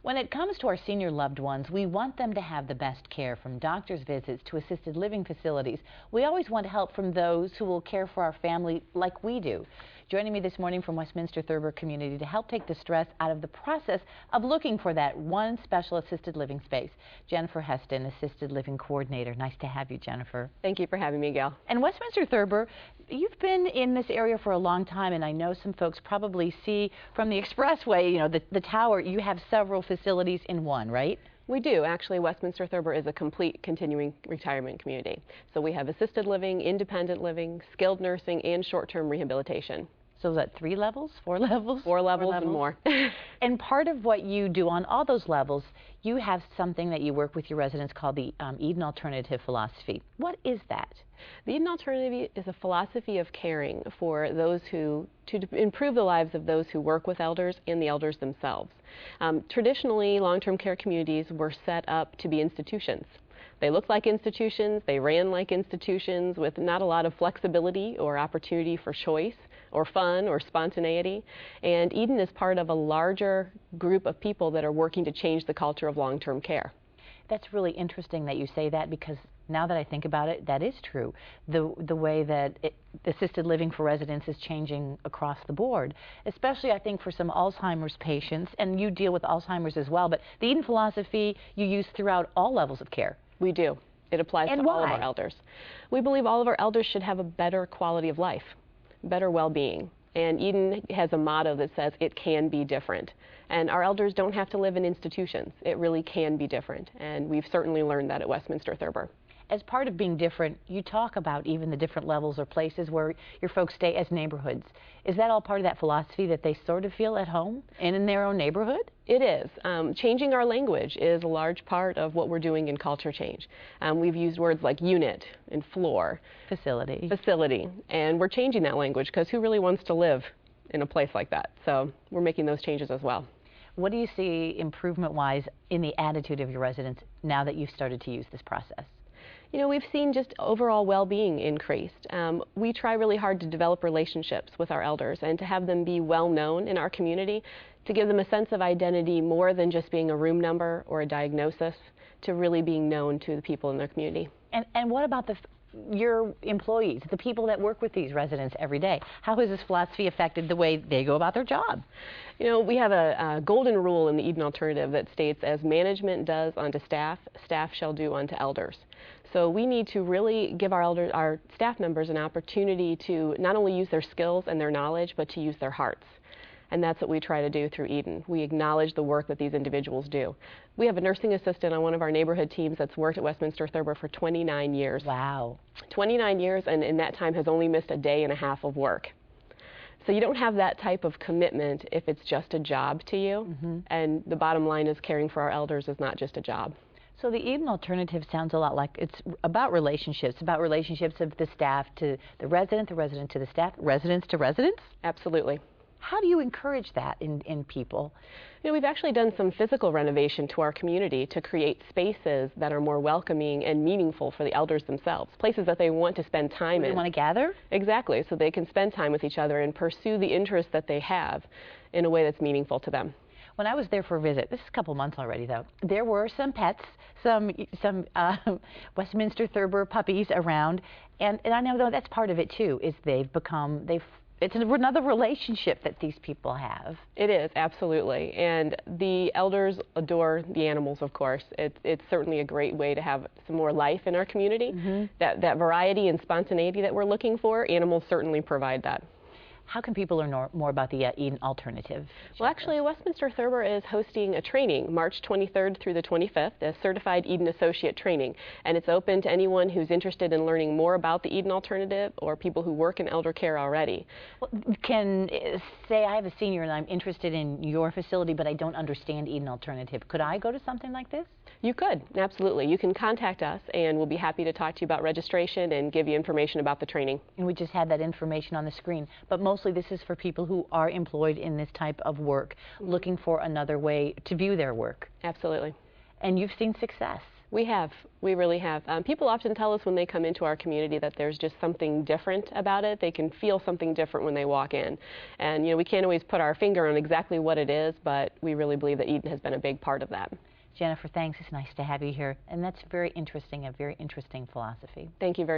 When it comes to our senior loved ones, we want them to have the best care, from doctor's visits to assisted living facilities. We always want help from those who will care for our family like we do. Joining me this morning from Westminster-Thurber community to help take the stress out of the process of looking for that one special assisted living space, Jennifer Heston, Assisted Living Coordinator. Nice to have you, Jennifer. Thank you for having me, Gail. And Westminster-Thurber, you've been in this area for a long time, and I know some folks probably see from the expressway, you know, the tower, you have several facilities in one, right? We do. Actually, Westminster-Thurber is a complete continuing retirement community. So we have assisted living, independent living, skilled nursing, and short-term rehabilitation. So is that 3 levels, 4 levels? 4 levels and more. And part of what you do on all those levels, you have something that you work with your residents called the Eden Alternative Philosophy. What is that? The Eden Alternative is a philosophy of caring for those to improve the lives of those who work with elders and the elders themselves. Traditionally, long-term care communities were set up to be institutions. They looked like institutions, they ran like institutions with not a lot of flexibility or opportunity for choice or fun or spontaneity. And Eden is part of a larger group of people that are working to change the culture of long-term care. That's really interesting that you say that, because now that I think about it, that is true. The way that assisted living for residents is changing across the board, especially I think for some Alzheimer's patients, and you deal with Alzheimer's as well, but the Eden philosophy you use throughout all levels of care. We do. It applies to all of our elders. We believe all of our elders should have a better quality of life, better well-being. And Eden has a motto that says it can be different. And our elders don't have to live in institutions. It really can be different. And we've certainly learned that at Westminster-Thurber. As part of being different, you talk about even the different levels or places where your folks stay as neighborhoods. Is that all part of that philosophy, that they sort of feel at home and in their own neighborhood? It is. Changing our language is a large part of what we're doing in culture change. We've used words like unit and floor. Facility. And we're changing that language, because who really wants to live in a place like that? So we're making those changes as well. What do you see improvement-wise in the attitude of your residents now that you've started to use this process? You know, we've seen just overall well-being increased. We try really hard to develop relationships with our elders and to have them be well-known in our community, to give them a sense of identity more than just being a room number or a diagnosis, to really being known to the people in their community. And what about your employees, the people that work with these residents every day? How has this philosophy affected the way they go about their job? You know, we have a golden rule in the Eden Alternative that states, as management does unto staff, staff shall do unto elders. So we need to really give our staff members an opportunity to not only use their skills and their knowledge, but to use their hearts. And that's what we try to do through Eden. We acknowledge the work that these individuals do. We have a nursing assistant on one of our neighborhood teams that's worked at Westminster-Thurber for 29 years. Wow. 29 years, and in that time has only missed a day and a half of work. So you don't have that type of commitment if it's just a job to you. Mm-hmm. And the bottom line is, caring for our elders is not just a job. So the Eden Alternative sounds a lot like it's about relationships of the staff to the resident to the staff, residents to residents? Absolutely. How do you encourage that in people? You know, we've actually done some physical renovation to our community to create spaces that are more welcoming and meaningful for the elders themselves, places that they want to spend time in. They want to gather? Exactly, so they can spend time with each other and pursue the interests that they have in a way that's meaningful to them. When I was there for a visit, this is a couple months already though, there were some pets, some Westminster-Thurber puppies around, and I know that's part of it too, is it's another relationship that these people have. It is, absolutely. And the elders adore the animals, of course. It's certainly a great way to have some more life in our community. Mm-hmm. That variety and spontaneity that we're looking for, animals certainly provide that. How can people learn more about the Eden Alternative? Well, actually, Westminster-Thurber is hosting a training March 23rd through the 25th, a Certified Eden Associate Training. And it's open to anyone who's interested in learning more about the Eden Alternative or people who work in elder care already. Well, say I have a senior and I'm interested in your facility, but I don't understand Eden Alternative. Could I go to something like this? You could, absolutely. You can contact us, and we'll be happy to talk to you about registration and give you information about the training. And we just had that information on the screen. But mostly this is for people who are employed in this type of work, looking for another way to view their work. Absolutely. And you've seen success. We really have. People often tell us when they come into our community that there's just something different about it. They can feel something different when they walk in. And, we can't always put our finger on exactly what it is, but we really believe that Eden has been a big part of that. Jennifer, thanks. It's nice to have you here. And that's very interesting, a very interesting philosophy. Thank you very much.